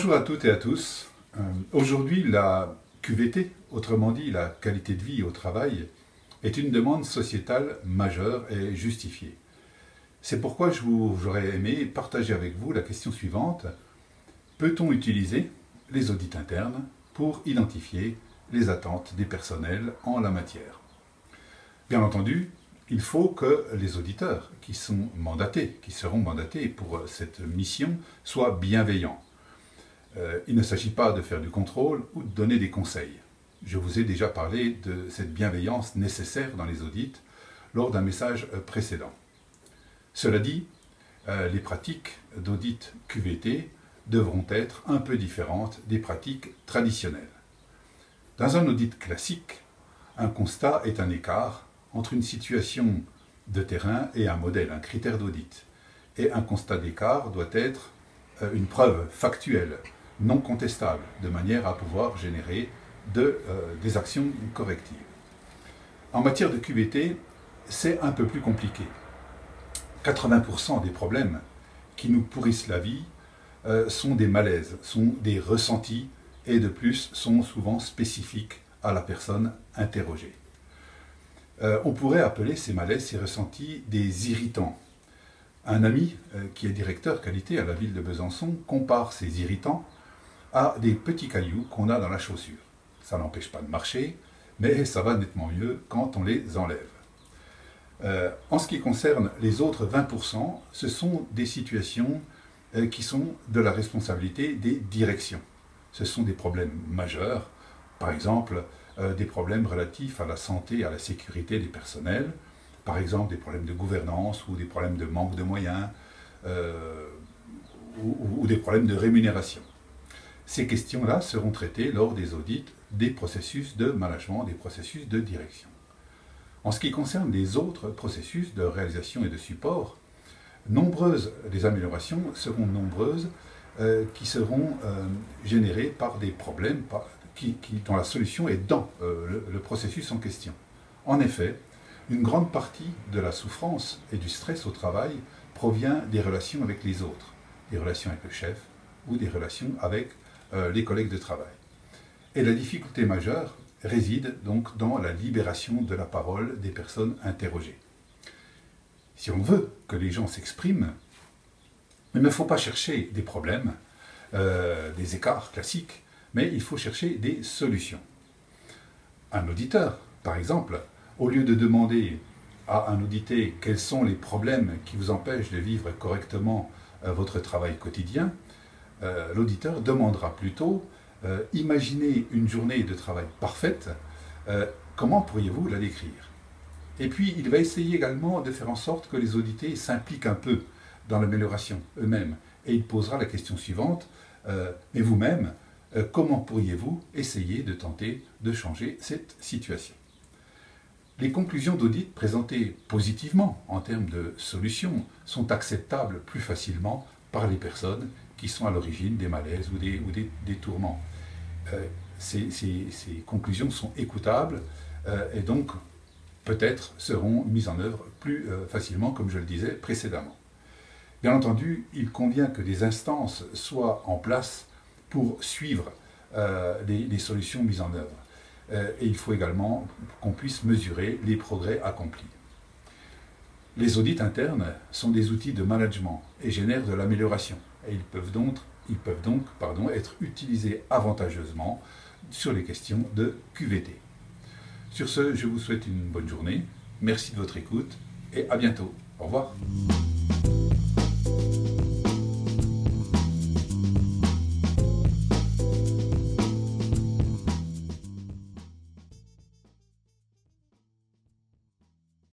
Bonjour à toutes et à tous. Aujourd'hui, la QVT, autrement dit la qualité de vie au travail, est une demande sociétale majeure et justifiée. C'est pourquoi j'aurais aimé partager avec vous la question suivante. Peut-on utiliser les audits internes pour identifier les attentes des personnels en la matière? Bien entendu, il faut que les auditeurs qui seront mandatés pour cette mission soient bienveillants. Il ne s'agit pas de faire du contrôle ou de donner des conseils. Je vous ai déjà parlé de cette bienveillance nécessaire dans les audits lors d'un message précédent. Cela dit, les pratiques d'audit QVT devront être un peu différentes des pratiques traditionnelles. Dans un audit classique, un constat est un écart entre une situation de terrain et un modèle, un critère d'audit. Et un constat d'écart doit être une preuve factuelle, non contestable, de manière à pouvoir générer des actions correctives. En matière de QVT, c'est un peu plus compliqué. 80% des problèmes qui nous pourrissent la vie sont des malaises, sont des ressentis et de plus sont souvent spécifiques à la personne interrogée. On pourrait appeler ces malaises, ces ressentis, des irritants. Un ami qui est directeur qualité à la ville de Besançon compare ces irritants à des petits cailloux qu'on a dans la chaussure. Ça n'empêche pas de marcher, mais ça va nettement mieux quand on les enlève. En ce qui concerne les autres 20%, ce sont des situations qui sont de la responsabilité des directions. Ce sont des problèmes majeurs, par exemple des problèmes relatifs à la santé et à la sécurité des personnels, par exemple des problèmes de gouvernance ou des problèmes de manque de moyens ou des problèmes de rémunération. Ces questions-là seront traitées lors des audits des processus de management, des processus de direction. En ce qui concerne les autres processus de réalisation et de support, les améliorations seront nombreuses qui seront générées par des problèmes dont la solution est dans le processus en question. En effet, une grande partie de la souffrance et du stress au travail provient des relations avec les autres, des relations avec le chef ou des relations avec les collègues de travail. Et la difficulté majeure réside donc dans la libération de la parole des personnes interrogées. Si on veut que les gens s'expriment, il ne faut pas chercher des problèmes, des écarts classiques, mais il faut chercher des solutions. Un auditeur, par exemple, au lieu de demander à un audité quels sont les problèmes qui vous empêchent de vivre correctement votre travail quotidien, l'auditeur demandera plutôt imaginez une journée de travail parfaite, comment pourriez-vous la décrire? Et puis il va essayer également de faire en sorte que les audités s'impliquent un peu dans l'amélioration eux-mêmes. Et il posera la question suivante, mais vous-même, comment pourriez-vous essayer de tenter de changer cette situation? Les conclusions d'audit présentées positivement en termes de solutions sont acceptables plus facilement par les personnes qui sont à l'origine des malaises ou des tourments. Ces conclusions sont écoutables et donc peut-être seront mises en œuvre plus facilement, comme je le disais précédemment. Bien entendu, il convient que des instances soient en place pour suivre les solutions mises en œuvre. Et il faut également qu'on puisse mesurer les progrès accomplis. Les audits internes sont des outils de management et génèrent de l'amélioration. Et ils peuvent donc être utilisés avantageusement sur les questions de QVT. Sur ce, je vous souhaite une bonne journée. Merci de votre écoute et à bientôt. Au revoir.